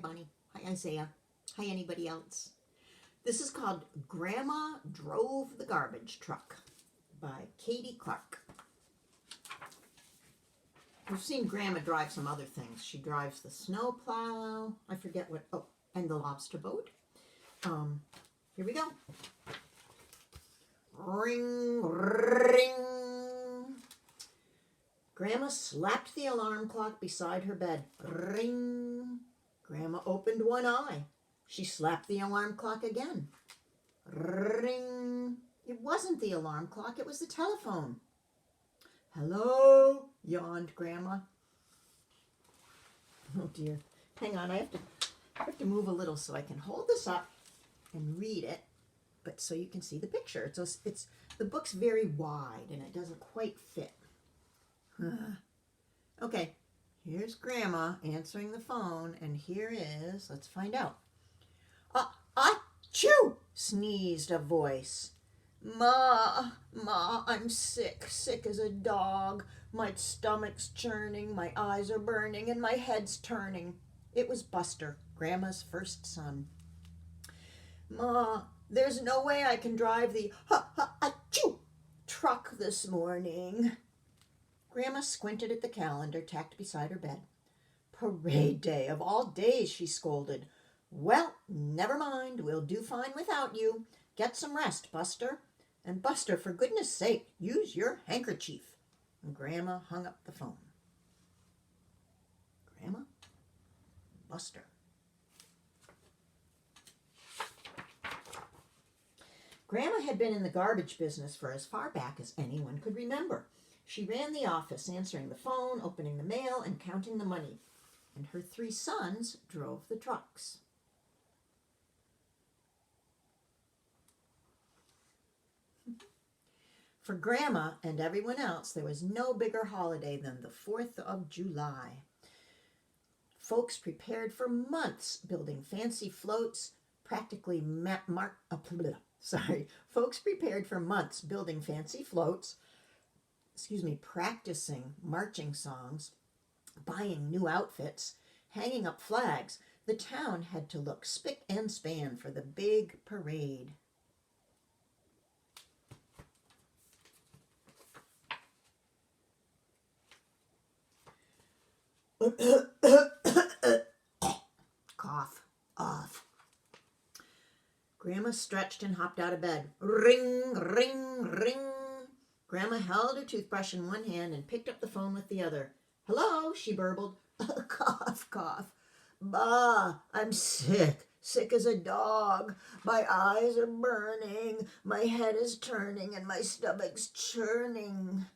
Bonnie. Hi, Isaiah. Hi, anybody else. This is called Grandma Drove the Garbage Truck by Katie Clark. We've seen Grandma drive some other things. She drives the snow plow. I forget what, oh, and the lobster boat. Here we go. Ring, ring. Grandma slapped the alarm clock beside her bed. Ring. Grandma opened one eye. She slapped the alarm clock again. Ring. It wasn't the alarm clock, it was the telephone. Hello, yawned Grandma. Oh dear. Hang on, I have to move a little so I can hold this up and read it, but so you can see the picture. It's the book's very wide and it doesn't quite fit. Okay, here's Grandma answering the phone, and here is, let's find out. Achoo! Sneezed a voice. Ma, I'm sick as a dog. My stomach's churning, my eyes are burning, and my head's turning. It was Buster, Grandma's first son. Ma, there's no way I can drive the achoo truck this morning. Grandma squinted at the calendar tacked beside her bed. Parade day of all days, she scolded. Well, never mind, we'll do fine without you. Get some rest, Buster. And Buster, for goodness sake, use your handkerchief. And Grandma hung up the phone. Grandma? Buster. Grandma had been in the garbage business for as far back as anyone could remember. She ran the office, answering the phone, opening the mail, and counting the money. And her 3 sons drove the trucks. For Grandma and everyone else, there was no bigger holiday than the 4th of July. Folks prepared for months building fancy floats, Folks prepared for months building fancy floats, practicing marching songs, buying new outfits, hanging up flags. The town had to look spick and span for the big parade. Cough off. Grandma stretched and hopped out of bed. Ring, ring, ring. Grandma held her toothbrush in one hand and picked up the phone with the other. Hello, she burbled. Cough, cough. Bah, I'm sick as a dog. My eyes are burning, my head is turning, and my stomach's churning.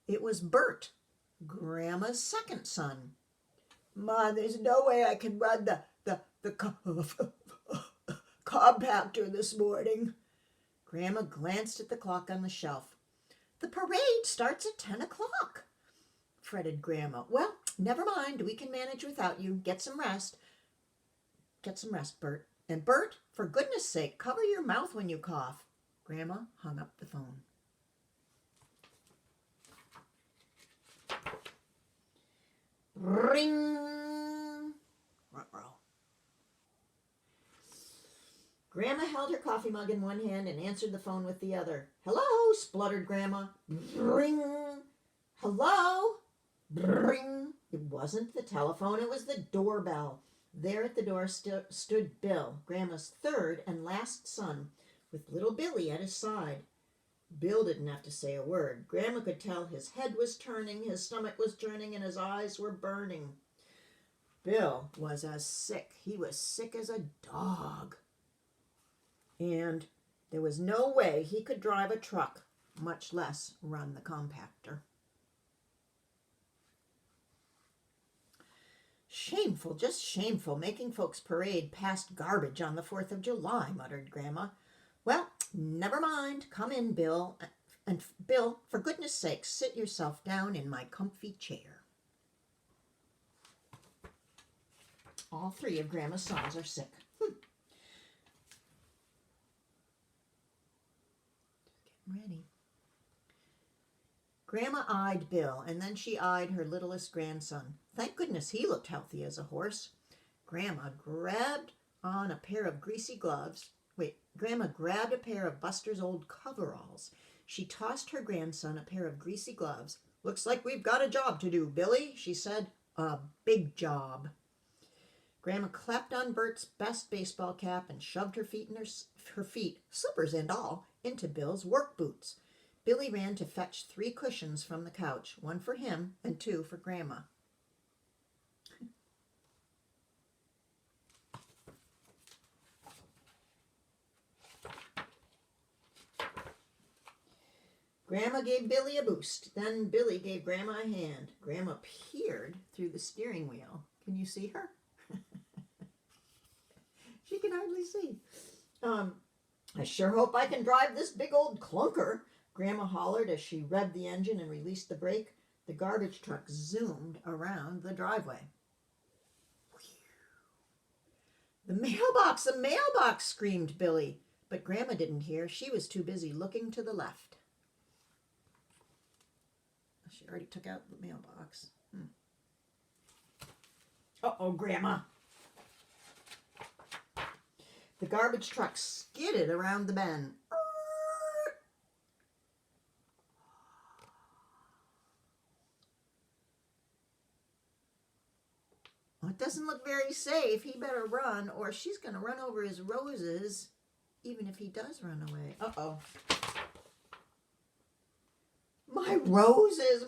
It was Bert, Grandma's second son. Ma, there's no way I can run the compactor this morning. Grandma glanced at the clock on the shelf. The parade starts at 10 o'clock, fretted Grandma. Well, never mind. We can manage without you. Get some rest. Get some rest, Bert. And Bert, for goodness sake, cover your mouth when you cough. Grandma hung up the phone. Ring! Ruh-roh. Grandma held her coffee mug in one hand and answered the phone with the other. Hello, spluttered Grandma. Ring! Hello? Ring! It wasn't the telephone, it was the doorbell. There at the door stood Bill, Grandma's third and last son, with little Billy at his side. Bill didn't have to say a word. Grandma could tell his head was turning, his stomach was churning, and his eyes were burning. Bill was he was sick as a dog. And there was no way he could drive a truck, much less run the compactor. Shameful, just shameful, making folks parade past garbage on the 4th of July, muttered Grandma. Well, never mind. Come in, Bill. And Bill, for goodness sake, sit yourself down in my comfy chair. All 3 of Grandma's sons are sick. Just getting ready. Grandma eyed Bill, and then she eyed her littlest grandson. Thank goodness he looked healthy as a horse. Grandma grabbed on a pair of greasy gloves. Grandma grabbed a pair of Buster's old coveralls. She tossed her grandson a pair of greasy gloves. Looks like we've got a job to do, Billy, she said. A big job. Grandma clapped on Bert's best baseball cap and shoved her feet, slippers and all, into Bill's work boots. Billy ran to fetch 3 cushions from the couch, 1 for him and 2 for Grandma. Grandma gave Billy a boost. Then Billy gave Grandma a hand. Grandma peered through the steering wheel. Can you see her? She can hardly see. I sure hope I can drive this big old clunker, Grandma hollered as she revved the engine and released the brake. The garbage truck zoomed around the driveway. The mailbox, screamed Billy. But Grandma didn't hear. She was too busy looking to the left. She already took out the mailbox. Uh-oh, Grandma. The garbage truck skidded around the bend. Well, it doesn't look very safe. He better run, or she's going to run over his roses, even if he does run away. Uh-oh. My roses,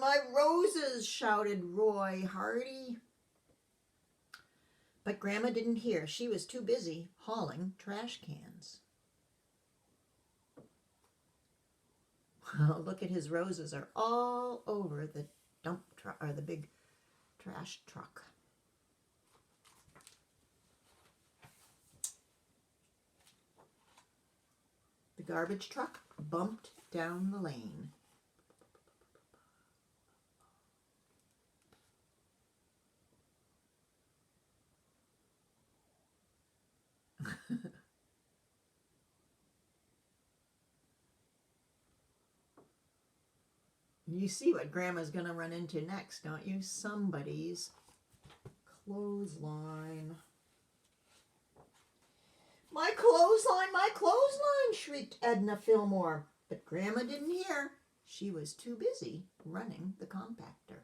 shouted Roy Hardy. But Grandma didn't hear. She was too busy hauling trash cans. Well, look at his roses are all over the dump truck, or the big trash truck. The garbage truck bumped down the lane. You see what Grandma's going to run into next, don't you? Somebody's clothesline. My clothesline, shrieked Edna Fillmore. But Grandma didn't hear. She was too busy running the compactor.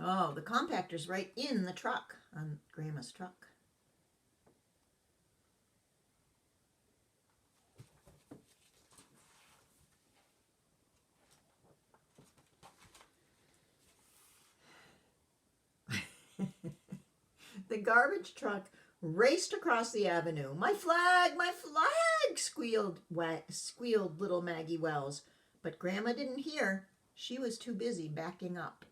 Oh, the compactor's right in the truck, on Grandma's truck. The garbage truck raced across the avenue. My flag, squealed little Maggie Wells. But Grandma didn't hear. She was too busy backing up.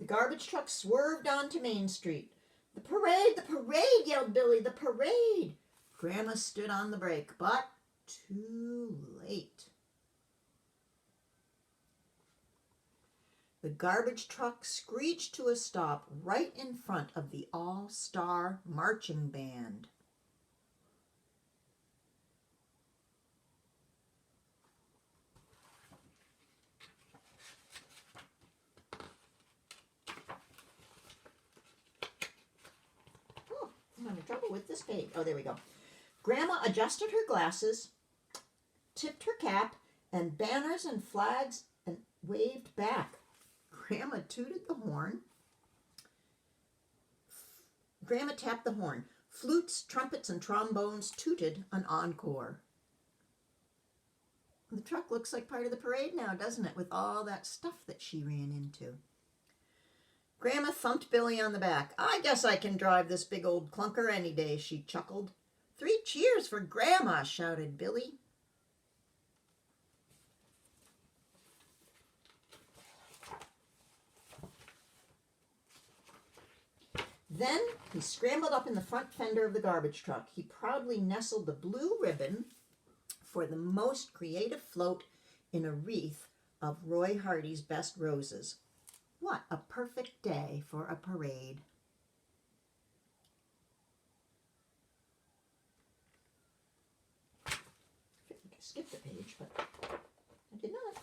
The garbage truck swerved onto Main Street. The parade, yelled Billy, the parade. Grandma stood on the brake, but too late. The garbage truck screeched to a stop right in front of the all-star marching band. I'm having trouble with this page. Oh, there we go. Grandma adjusted her glasses, tipped her cap, and banners and flags and waved back. Grandma tooted the horn. Grandma tapped the horn. Flutes, trumpets, and trombones tooted an encore. The truck looks like part of the parade now, doesn't it, with all that stuff that she ran into. Grandma thumped Billy on the back. I guess I can drive this big old clunker any day, she chuckled. 3 cheers for Grandma, shouted Billy. Then he scrambled up in the front fender of the garbage truck. He proudly nestled the blue ribbon for the most creative float in a wreath of Roy Hardy's best roses. What a perfect day for a parade. I think I skipped a page, but I did not.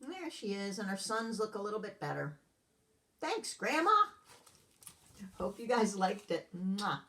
And there she is, and her sons look a little bit better. Thanks, Grandma. Hope you guys liked it. Mwah.